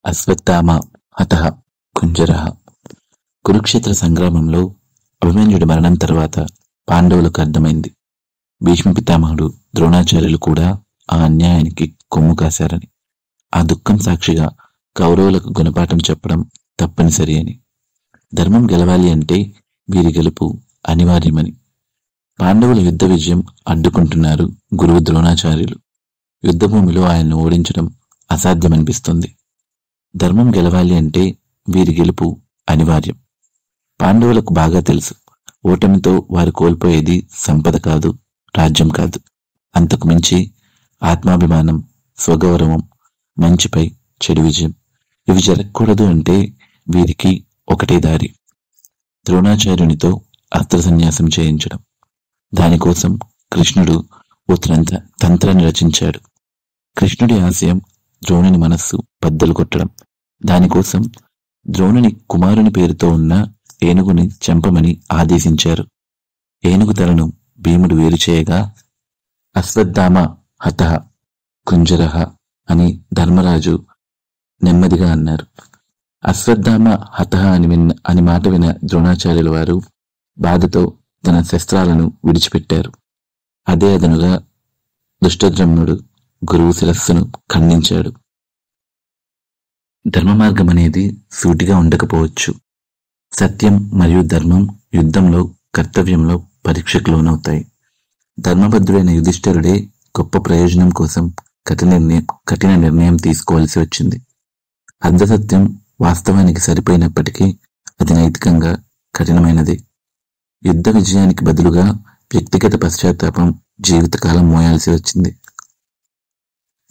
అశ్వత్థామ హతః కుంజరః. కురుక్షేత్ర సంగ్రామంలో అభిమన్యుడి మరణం తర్వాత పాండవులకు అర్థమైంది, భీష్మ పితామహుడు ద్రోణాచార్యులు కూడా ఆ అన్యాయానికి కొమ్ము కాశారని. ఆ దుఃఖం సాక్షిగా కౌరవులకు గుణపాఠం చెప్పడం తప్పనిసరి అని. ధర్మం గెలవాలి అంటే వీరి గెలుపు అనివార్యమని. పాండవుల యుద్ధ విజయం అడ్డుకుంటున్నారు గురువు ద్రోణాచార్యులు. యుద్ధభూమిలో ఆయన్ను ఓడించడం అసాధ్యమనిపిస్తుంది. ధర్మం గెలవాలి అంటే వీరి గెలుపు అనివార్యం. పాండవులకు బాగా తెలుసు, ఓటమితో వారు కోల్పోయేది సంపద కాదు, రాజ్యం కాదు, అంతకు మించి ఆత్మాభిమానం, స్వగౌరవం, మంచిపై చెడు విజయం. ఇవి జరగకూడదు అంటే వీరికి ఒకటే దారి, ద్రోణాచార్యునితో అస్త్ర సన్యాసం చేయించడం. దానికోసం కృష్ణుడు ఓ తంత్రాన్ని రచించాడు. కృష్ణుడి ఆశయం ద్రోణుని మనస్సు బద్దలు కొట్టడం. దానికోసం ద్రోణుని కుమారుని పేరుతో ఉన్న ఏనుగుని చంపమని ఆదేశించారు. ఏనుగు తలను భీముడు వేరు చేయగా అశ్వత్థామ హతః కుంజరః అని ధర్మరాజు నెమ్మదిగా అన్నారు. అశ్వత్థామ హతః అని మాట విన ద్రోణాచార్యుల వారు బాధతో తన శస్త్రాలను విడిచిపెట్టారు. అదే అదనుగా దుష్టద్రమ్నుడు గురువు శిరస్సును ఖండించాడు. ధర్మ మార్గం అనేది సూటిగా ఉండకపోవచ్చు. సత్యం మరియు ధర్మం యుద్ధంలో, కర్తవ్యంలో పరీక్షకు లోనవుతాయి. ధర్మబద్ధుడైన యుధిష్ఠిరుడే గొప్ప ప్రయోజనం కోసం కఠిన నిర్ణయం తీసుకోవాల్సి వచ్చింది. అర్ధసత్యం వాస్తవానికి సరిపోయినప్పటికీ అది నైతికంగా కఠినమైనది. యుద్ధ విజయానికి బదులుగా వ్యక్తిగత పశ్చాత్తాపం జీవితకాలం మోయాల్సి వచ్చింది.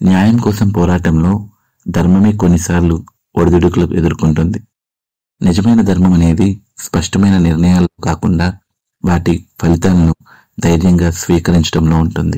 న్యాయం కోసం పోరాటంలో ధర్మమే కొన్నిసార్లు ఒడిదుడుకులు ఎదుర్కొంటుంది. నిజమైన ధర్మం అనేది స్పష్టమైన నిర్ణయాలు కాకుండా వాటి ఫలితాలను ధైర్యంగా స్వీకరించడంలో ఉంటుంది.